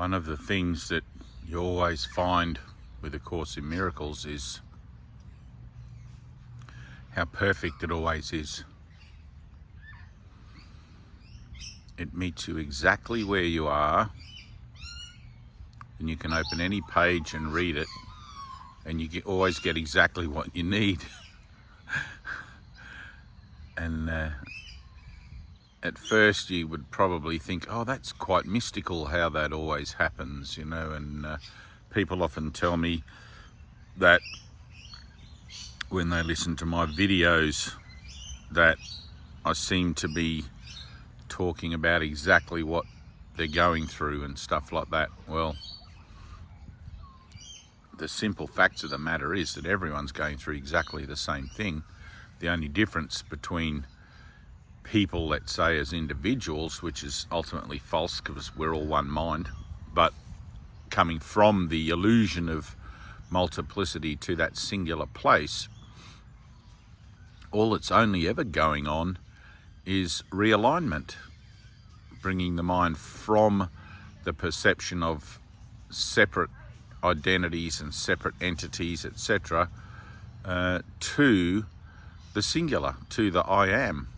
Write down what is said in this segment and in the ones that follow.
One of the things that you always find with A Course in Miracles is how perfect it always is. It meets you exactly where you are, and you can open any page and read it, and you always get exactly what you need. And at first you would probably think, oh, that's quite mystical how that always happens, you know, and people often tell me that when they listen to my videos that I seem to be talking about exactly what they're going through and stuff like that. Well, the simple facts of the matter is that everyone's going through exactly the same thing. The only difference between people, let's say, as individuals, which is ultimately false because we're all one mind, but coming from the illusion of multiplicity to that singular place, all that's only ever going on is realignment, bringing the mind from the perception of separate identities and separate entities, etc., to the singular, to the I am.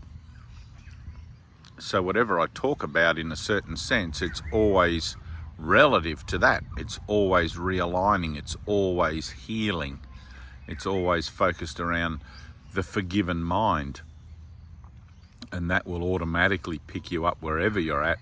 So whatever I talk about in a certain sense, it's always relative to that. It's always realigning, it's always healing, it's always focused around the forgiven mind. And that will automatically pick you up wherever you're at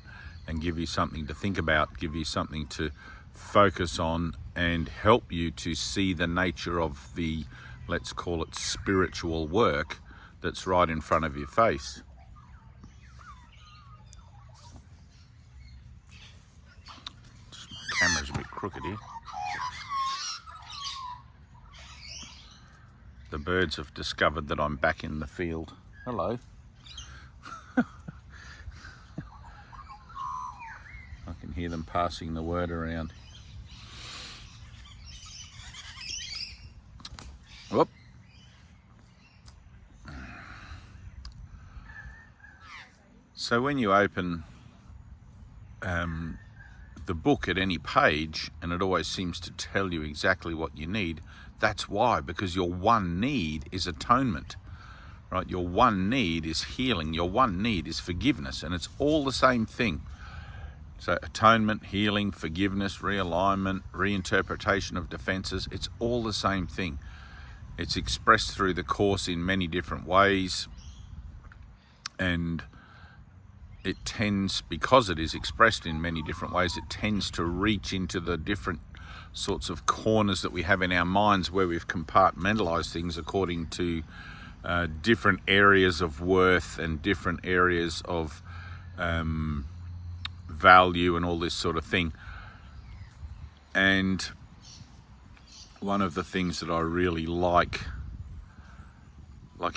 and give you something to think about, give you something to focus on, and help you to see the nature of the, let's call it, spiritual work that's right in front of your face. My camera's a bit crooked here. The birds have discovered that I'm back in the field. Hello. I can hear them passing the word around. Whoop. So when you open the book at any page, and it always seems to tell you exactly what you need, that's why, because your one need is atonement, right? Your one need is healing, your one need is forgiveness, and it's all the same thing. So atonement, healing, forgiveness, realignment, reinterpretation of defenses, it's all the same thing. It's expressed through the Course in many different ways, and it tends, because it is expressed in many different ways, it tends to reach into the different sorts of corners that we have in our minds where we've compartmentalized things according to different areas of worth and different areas of value and all this sort of thing. And one of the things that I really like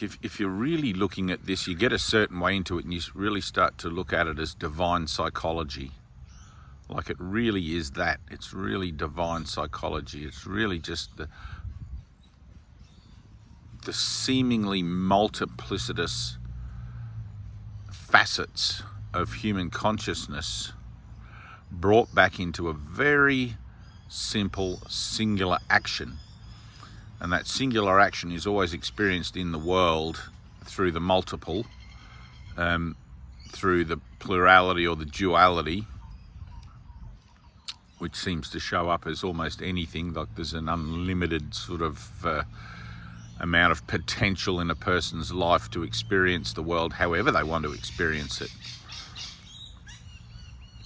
if you're really looking at this, you get a certain way into it and you really start to look at it as divine psychology. Like it really is that. It's really divine psychology. It's really just the seemingly multiplicitous facets of human consciousness brought back into a very simple, singular action. And that singular action is always experienced in the world through the multiple, through the plurality or the duality, which seems to show up as almost anything. Like there's an unlimited sort of amount of potential in a person's life to experience the world however they want to experience it.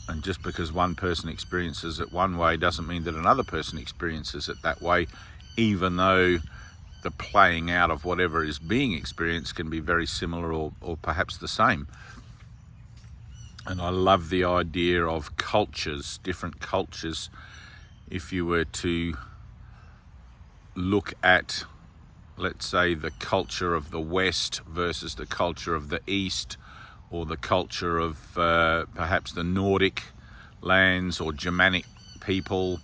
And just because one person experiences it one way doesn't mean that another person experiences it that way, even though the playing out of whatever is being experienced can be very similar or perhaps the same. And I love the idea of cultures, different cultures. If you were to look at, let's say, the culture of the West versus the culture of the East, or the culture of perhaps the Nordic lands or Germanic people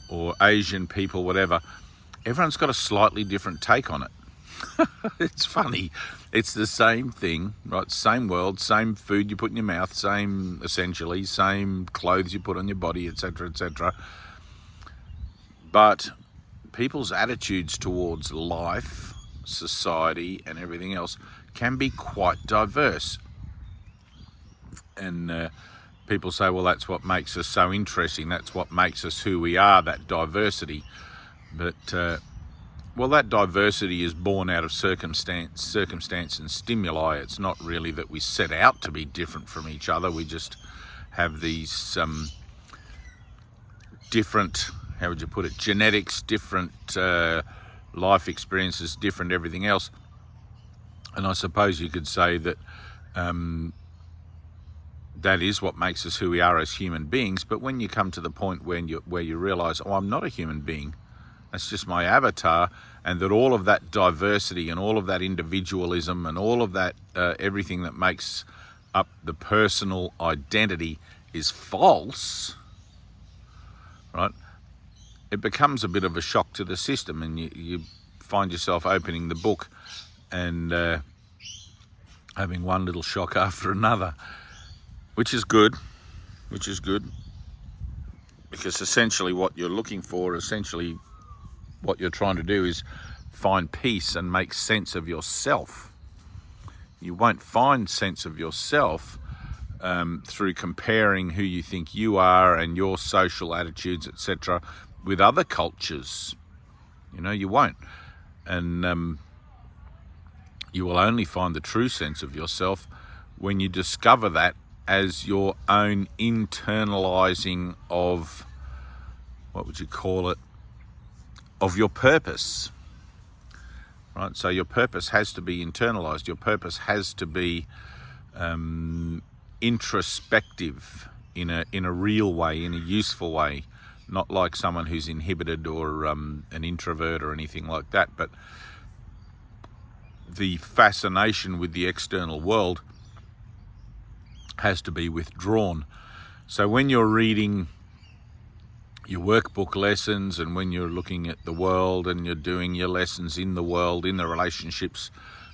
or Asian people, whatever, everyone's got a slightly different take on it. It's funny. It's the same thing, right? Same world, same food you put in your mouth, essentially, same clothes you put on your body, etc., etc. But people's attitudes towards life, society, and everything else can be quite diverse. And people say, well, that's what makes us so interesting. That's what makes us who we are, that diversity. But, well, that diversity is born out of circumstance and stimuli. It's not really that we set out to be different from each other. We just have these different, how would you put it, genetics, different life experiences, different everything else. And I suppose you could say that that is what makes us who we are as human beings. But when you come to the point where you realise, oh, I'm not a human being, that's just my avatar, and that all of that diversity and all of that individualism and all of that everything that makes up the personal identity is false, right? It becomes a bit of a shock to the system, and you find yourself opening the book and having one little shock after another, which is good, because essentially what you're looking for, essentially what you're trying to do is find peace and make sense of yourself. You won't find sense of yourself through comparing who you think you are and your social attitudes, etc., with other cultures. You know, you won't. And you will only find the true sense of yourself when you discover that as your own internalizing of, what would you call it, of your purpose, right? So your purpose has to be internalized. Your purpose has to be introspective in a real way, in a useful way, not like someone who's inhibited or an introvert or anything like that. But the fascination with the external world has to be withdrawn. So when you're reading your workbook lessons and when you're looking at the world and you're doing your lessons in the world, in the relationships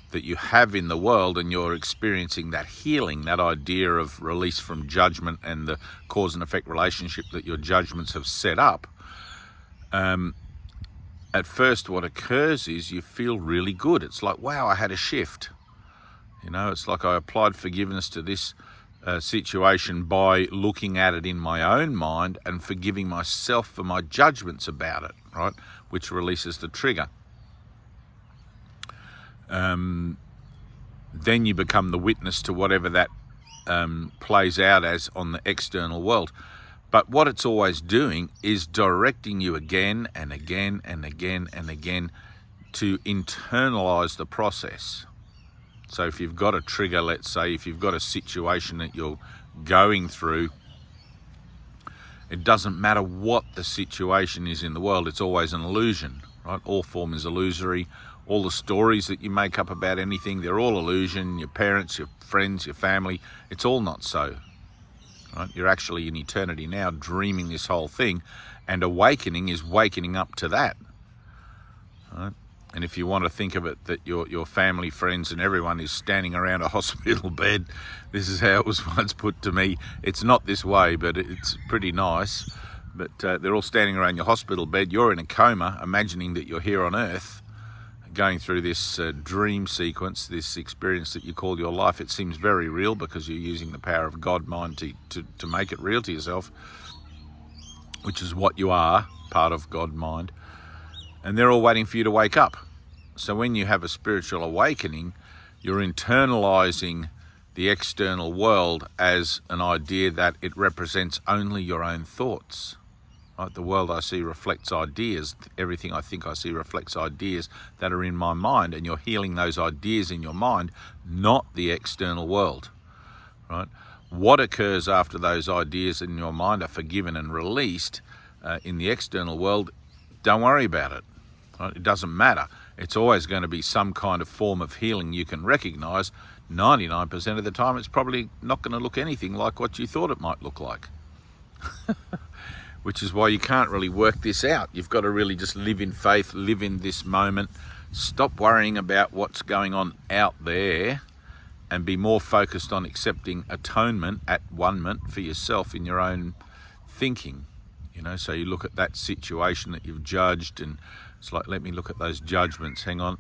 that you have in the world, and you're experiencing that healing, that idea of release from judgment and the cause and effect relationship that your judgments have set up, at first what occurs is you feel really good. It's like, wow, I had a shift. You know, it's like I applied forgiveness to this situation by looking at it in my own mind and forgiving myself for my judgments about it, right? Which releases the trigger. Then you become the witness to whatever that plays out as on the external world. But what it's always doing is directing you again and again and again and again to internalize the process. So if you've got a trigger, let's say, if you've got a situation that you're going through, it doesn't matter what the situation is in the world, it's always an illusion, right? All form is illusory. All the stories that you make up about anything, they're all illusion. Your parents, your friends, your family, it's all not so, right? You're actually in eternity now dreaming this whole thing, and awakening is waking up to that, right? And if you want to think of it that your family, friends, and everyone is standing around a hospital bed, this is how it was once put to me. It's not this way, but it's pretty nice. But they're all standing around your hospital bed. You're in a coma, imagining that you're here on Earth, going through this dream sequence, this experience that you call your life. It seems very real because you're using the power of God mind to make it real to yourself, which is what you are, part of God mind. And they're all waiting for you to wake up. So when you have a spiritual awakening, you're internalizing the external world as an idea that it represents only your own thoughts. Right? The world I see reflects ideas. Everything I think I see reflects ideas that are in my mind, and you're healing those ideas in your mind, not the external world. Right? What occurs after those ideas in your mind are forgiven and released in the external world, don't worry about it. Right? It doesn't matter. It's always going to be some kind of form of healing you can recognize. 99% of the time, it's probably not going to look anything like what you thought it might look like. Which is why you can't really work this out. You've got to really just live in faith, live in this moment, Stop worrying about what's going on out there and be more focused on accepting atonement, at-one-ment for yourself in your own thinking. You know, so you look at that situation that you've judged, and it's like, let me look at those judgments. Hang on,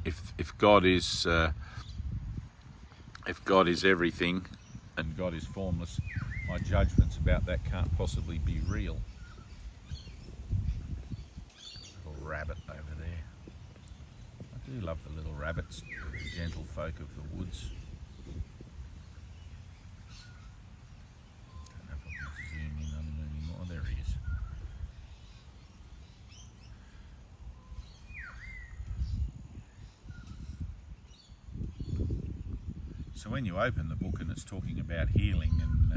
if God is everything and God is formless, my judgments about that can't possibly be real. Little rabbit over there. I do love the little rabbits, the gentle folk of the woods. Don't know if I can zoom in on him anymore. There he is. So when you open the book and it's talking about healing, and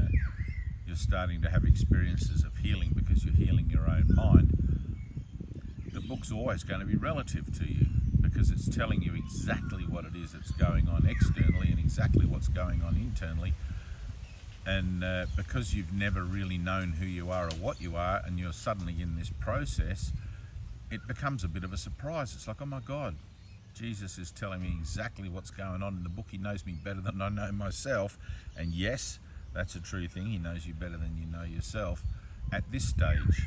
you're starting to have experiences of healing because you're healing your own mind, the book's always going to be relative to you, because it's telling you exactly what it is that's going on externally and exactly what's going on internally. And because you've never really known who you are or what you are, and you're suddenly in this process, it becomes a bit of a surprise. It's like, oh my God, Jesus is telling me exactly what's going on in the book. He knows me better than I know myself. And yes, that's a true thing. He knows you better than you know yourself at this stage.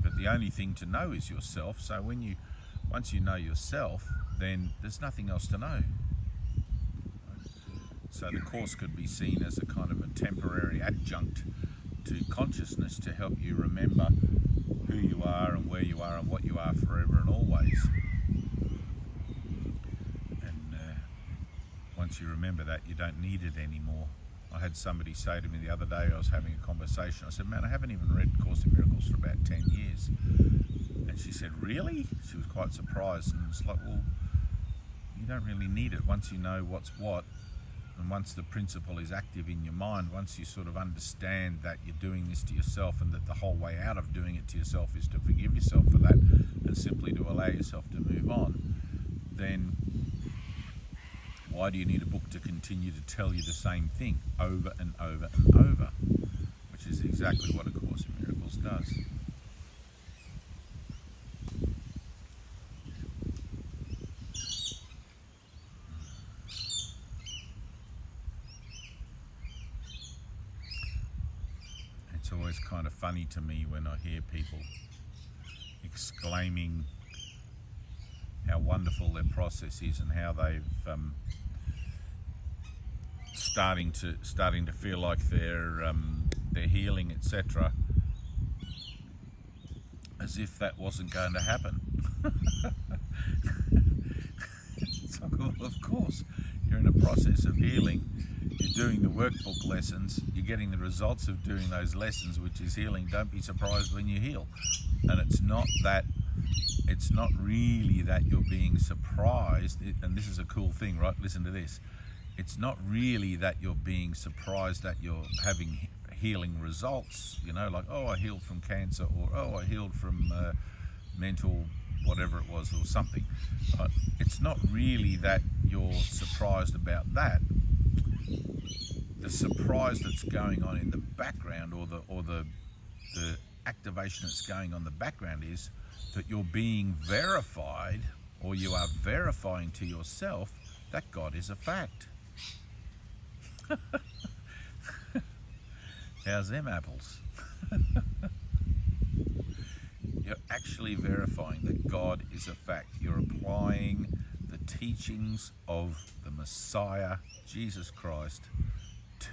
But the only thing to know is yourself. So once you know yourself, then there's nothing else to know. So the course could be seen as a kind of a temporary adjunct to consciousness to help you remember who you are and where you are and what you are forever and always. Once you remember that, you don't need it anymore. I had somebody say to me the other day, I was having a conversation, I said, man, I haven't even read Course in Miracles for about 10 years. And she said, really? She was quite surprised, and it's like, well, you don't really need it once you know what's what, and once the principle is active in your mind, once you sort of understand that you're doing this to yourself, and that the whole way out of doing it to yourself is to forgive yourself for that and simply to allow yourself to move on, then why do you need a book to continue to tell you the same thing over and over and over? Which is exactly what A Course in Miracles does. It's always kind of funny to me when I hear people exclaiming how wonderful their process is and how they've starting to feel like they're healing, etc., as if that wasn't going to happen. It's like, well, of course, you're in a process of healing, you're doing the workbook lessons, you're getting the results of doing those lessons, which is healing. Don't be surprised when you heal. And it's not really that you're being surprised, and this is a cool thing, right? Listen to this. It's not really that you're being surprised that you're having healing results, you know, like, oh, I healed from cancer, or oh, I healed from mental whatever it was, or something. It's not really that you're surprised about that. The surprise that's going on in the background, or the activation that's going on in the background, is that you're being verified, or you are verifying to yourself that God is a fact. How's them apples? You're actually verifying that God is a fact. You're applying the teachings of the Messiah, Jesus Christ,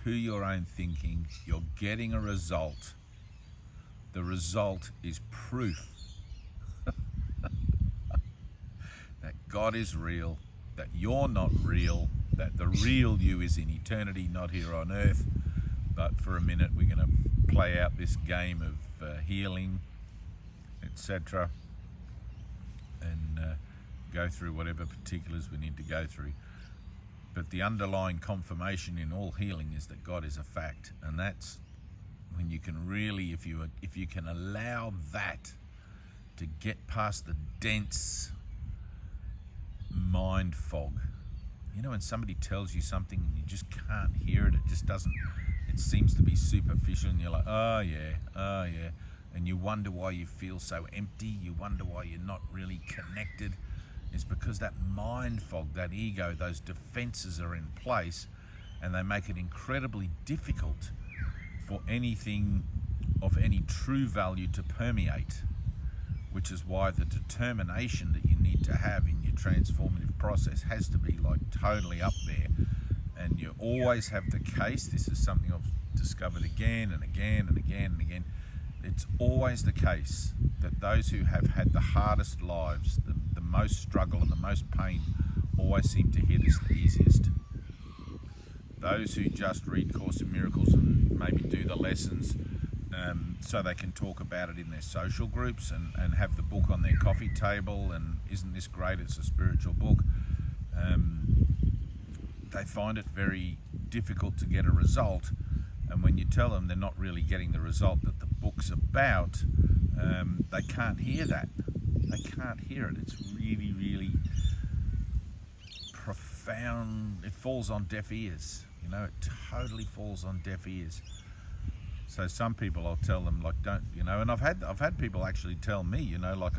to your own thinking. You're getting a result. The result is proof that God is real, that you're not real, that the real you is in eternity, not here on earth. But for a minute, we're going to play out this game of healing, etc., and go through whatever particulars we need to go through. But the underlying confirmation in all healing is that God is a fact, and that's when you can really, if you can allow that to get past the dense mind fog. You know, when somebody tells you something and you just can't hear it, it seems to be superficial, and you're like, oh yeah, and you wonder why you feel so empty, you wonder why you're not really connected, is because that mind fog, that ego, those defenses are in place, and they make it incredibly difficult for anything of any true value to permeate, which is why the determination that you need to have in your transformative process has to be like totally up there. And you always have the case, this is something I've discovered again and again and again and again, it's always the case that those who have had the hardest lives, the most struggle and the most pain, always seem to hear this the easiest. Those who just read Course in Miracles and maybe do the lessons so they can talk about it in their social groups and have the book on their coffee table and isn't this great, it's a spiritual book, they find it very difficult to get a result. And when you tell them they're not really getting the result that the book's about, they can't hear that. They can't hear it. It's really, really profound. It falls on deaf ears. You know, it totally falls on deaf ears. So some people, I'll tell them, like, don't, you know, and I've had people actually tell me, you know, like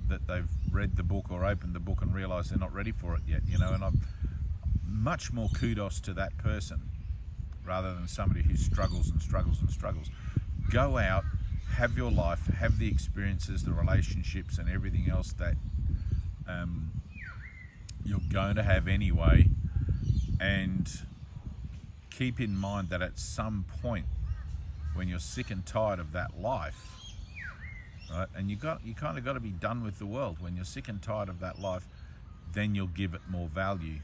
that they've read the book or opened the book and realised they're not ready for it yet, you know, and I'm much more kudos to that person rather than somebody who struggles and struggles and struggles. Go out, have your life, have the experiences, the relationships and everything else that you're going to have anyway, and keep in mind that at some point when you're sick and tired of that life, right, and you kind of got to be done with the world. When you're sick and tired of that life, then you'll give it more value.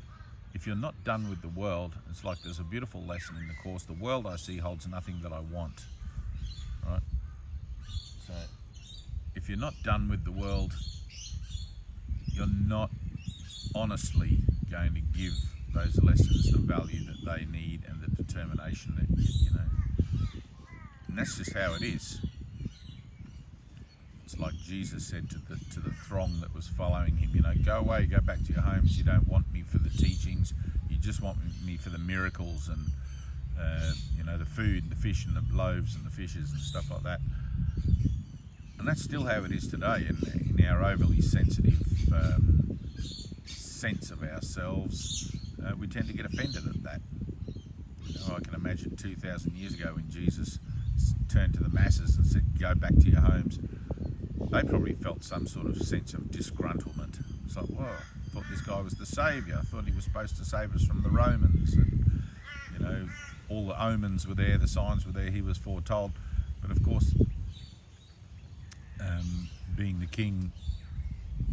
If you're not done with the world, it's like there's a beautiful lesson in the Course, the world I see holds nothing that I want, right? So if you're not done with the world, you're not honestly going to give those lessons the value that they need and the determination that, you know, and that's just how it is. It's like Jesus said to the throng that was following him, you know, go away, go back to your homes. You don't want me for the teachings. You just want me for the miracles and, you know, the food and the fish and the loaves and the fishes and stuff like that. And that's still how it is today in our overly sensitive sense of ourselves. We tend to get offended at that. You know, I can imagine 2,000 years ago when Jesus turned to the masses and said, go back to your homes, they probably felt some sort of sense of disgruntlement. It's like, whoa, I thought this guy was the saviour. I thought he was supposed to save us from the Romans. And, you know, all the omens were there, the signs were there, he was foretold. But of course, being the king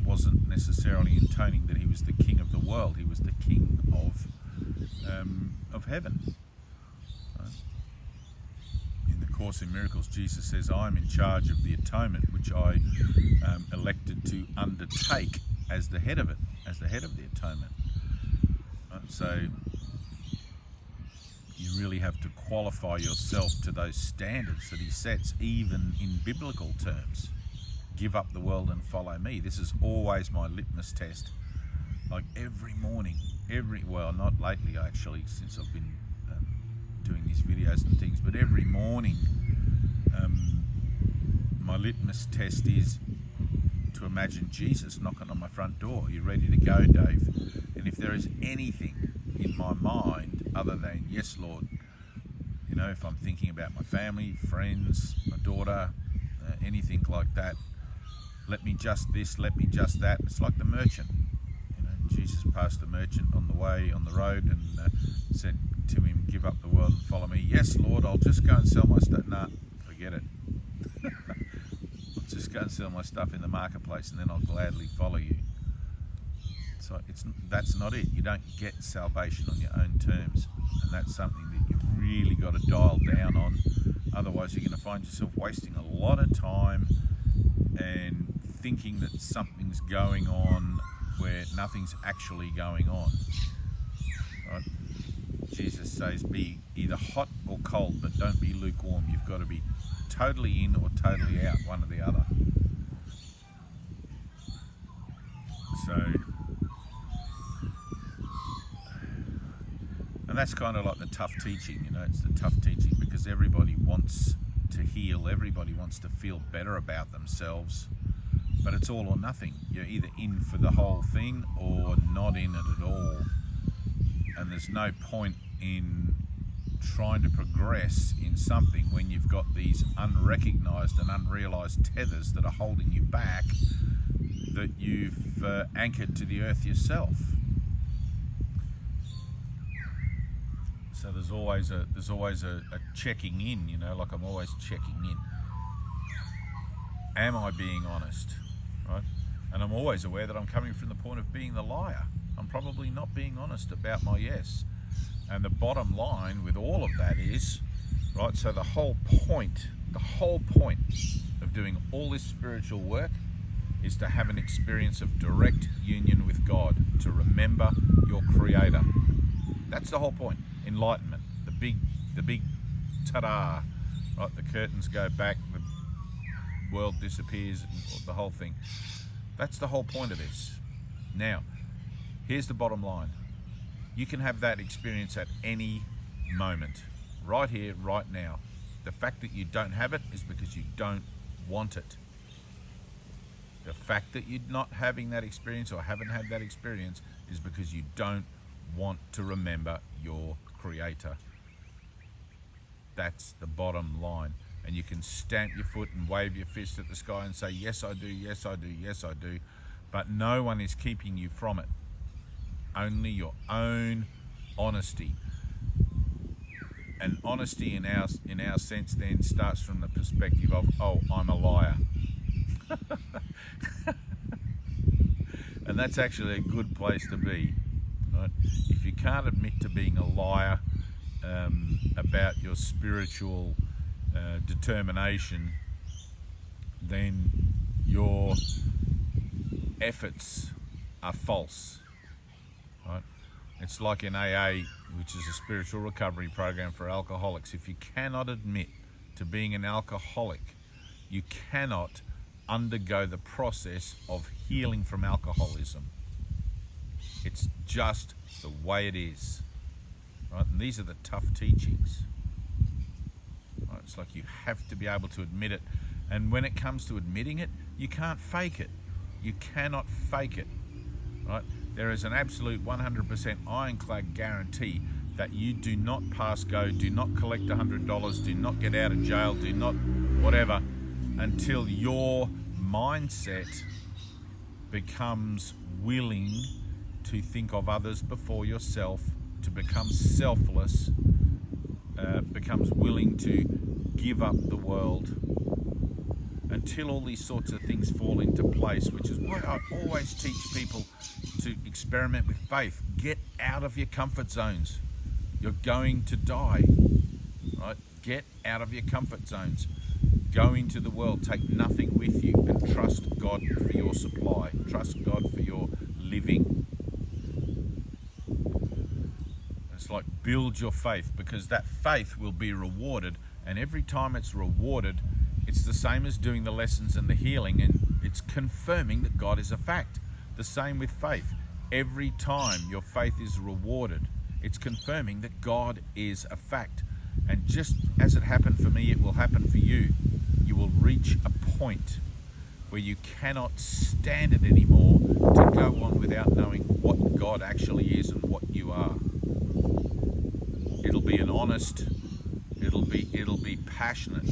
wasn't necessarily intoning that he was the king of the world. He was the king of heaven. Right? In the Course in Miracles, Jesus says, I'm in charge of the atonement, which I elected to undertake as the head of it, as the head of the atonement. Right? So you really have to qualify yourself to those standards that he sets, even in biblical terms. Give up the world and follow me. This is always my litmus test. Like every morning, well, not lately actually, since I've been doing these videos and things, but every morning my litmus test is to imagine Jesus knocking on my front door. Are you ready to go, Dave? And if there is anything in my mind other than, yes, Lord, you know, if I'm thinking about my family, friends, my daughter, anything like that, let me just this, let me just that. It's like the merchant. You know, Jesus passed a merchant on the way, on the road, and said to him, give up the world and follow me. Yes, Lord, I'll just go and sell my stuff. Nah, forget it. I'll just go and sell my stuff in the marketplace and then I'll gladly follow you. So that's not it. You don't get salvation on your own terms. And that's something that you've really got to dial down on. Otherwise, you're going to find yourself wasting a lot of time and thinking that something's going on where nothing's actually going on. Right? Jesus says, be either hot or cold, but don't be lukewarm. You've got to be totally in or totally out, one or the other. So, and that's kind of like the tough teaching, you know, it's the tough teaching because everybody wants to heal, everybody wants to feel better about themselves, but it's all or nothing. You're either in for the whole thing or not in it at all. And there's no point in trying to progress in something when you've got these unrecognized and unrealized tethers that are holding you back, that you've anchored to the earth yourself. So there's always a checking in, you know, like I'm always checking in. Am I being honest, right? And I'm always aware that I'm coming from the point of being the liar. I'm probably not being honest about my yes. And the bottom line with all of that is, right, so the whole point of doing all this spiritual work is to have an experience of direct union with God, to remember your Creator. That's the whole point. Enlightenment, the big ta-da, right? The curtains go back, the world disappears, the whole thing. That's the whole point of this. Now, here's the bottom line. You can have that experience at any moment, right here, right now. The fact that you don't have it is because you don't want it. The fact that you're not having that experience or haven't had that experience is because you don't want to remember your Creator. That's the bottom line. And you can stamp your foot and wave your fist at the sky and say, yes, I do, yes, I do, yes, I do. But no one is keeping you from it. Only your own honesty. And honesty in our sense then starts from the perspective of, oh, I'm a liar. And that's actually a good place to be, right? If you can't admit to being a liar about your spiritual determination, then your efforts are false, right? It's like in AA, which is a spiritual recovery program for alcoholics. If you cannot admit to being an alcoholic, you cannot undergo the process of healing from alcoholism. It's just the way it is, right? And these are the tough teachings, right? It's like you have to be able to admit it. And when it comes to admitting it, you can't fake it. You cannot fake it, right? There is an absolute 100% ironclad guarantee that you do not pass go, do not collect $100, do not get out of jail, do not whatever, until your mindset becomes willing to think of others before yourself, to become selfless, becomes willing to give up the world, until all these sorts of things fall into place, which is why I always teach people to experiment with faith. Get out of your comfort zones. You're going to die, right? Get out of your comfort zones. Go into the world, take nothing with you, and trust God for your supply. Trust God for your living. It's like build your faith, because that faith will be rewarded, and every time it's rewarded, it's the same as doing the lessons and the healing, and it's confirming that God is a fact. The same with faith. Every time your faith is rewarded, it's confirming that God is a fact. And just as it happened for me, it will happen for you. You will reach a point where you cannot stand it anymore to go on without knowing what God actually is and what you are. It'll be an honest, it'll be passionate,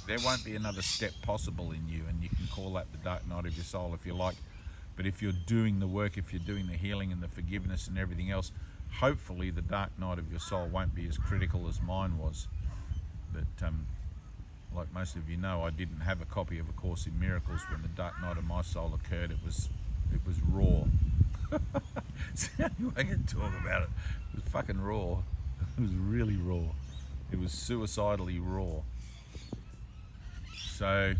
there won't be another step possible in you, and you can call that the dark night of your soul if you like. But if you're doing the work, if you're doing the healing and the forgiveness and everything else, hopefully the dark night of your soul won't be as critical as mine was. But like most of you know, I didn't have a copy of A Course in Miracles when the dark night of my soul occurred. It was raw. It's the only way I can talk about it. It was fucking raw. It was really raw. It was suicidally raw. So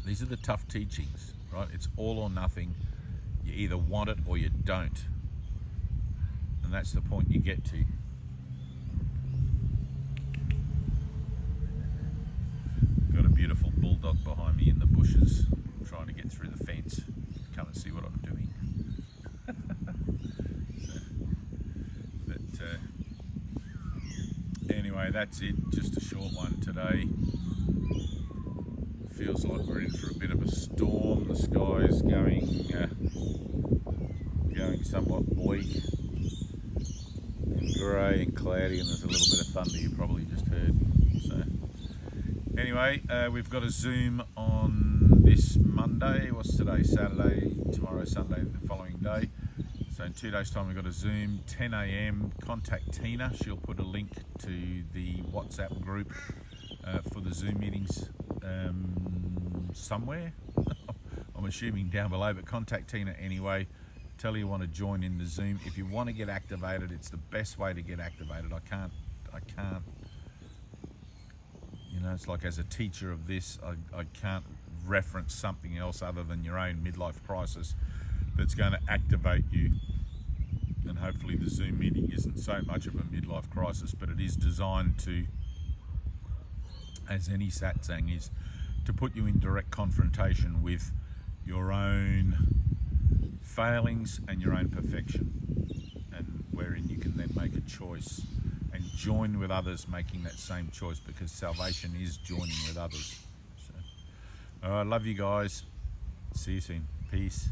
these are the tough teachings, right? It's all or nothing. You either want it or you don't. And that's the point you get to. Got a beautiful bulldog behind me in the bushes, trying to get through the fence. Come and see what I'm doing. Anyway, that's it. Just a short one today. feels like we're in for a bit of a storm. The sky is going somewhat bleak and grey and cloudy, and there's a little bit of thunder you probably just heard. So anyway, we've got a Zoom on this Monday. What's today? Saturday. Tomorrow, Sunday, the following day. So in 2 days' time, we've got a Zoom, 10 a.m. Contact Tina. She'll put a link to the WhatsApp group for the Zoom meetings somewhere. I'm assuming down below, but contact Tina anyway. Tell her you want to join in the Zoom. If you want to get activated, it's the best way to get activated. I can't, you know, it's like as a teacher of this, I can't reference something else other than your own midlife crisis that's going to activate you. And hopefully the Zoom meeting isn't so much of a midlife crisis, but it is designed to, as any satsang is, to put you in direct confrontation with your own failings and your own perfection, and wherein you can then make a choice and join with others making that same choice, because salvation is joining with others. So, all right, love you guys. See you soon. Peace.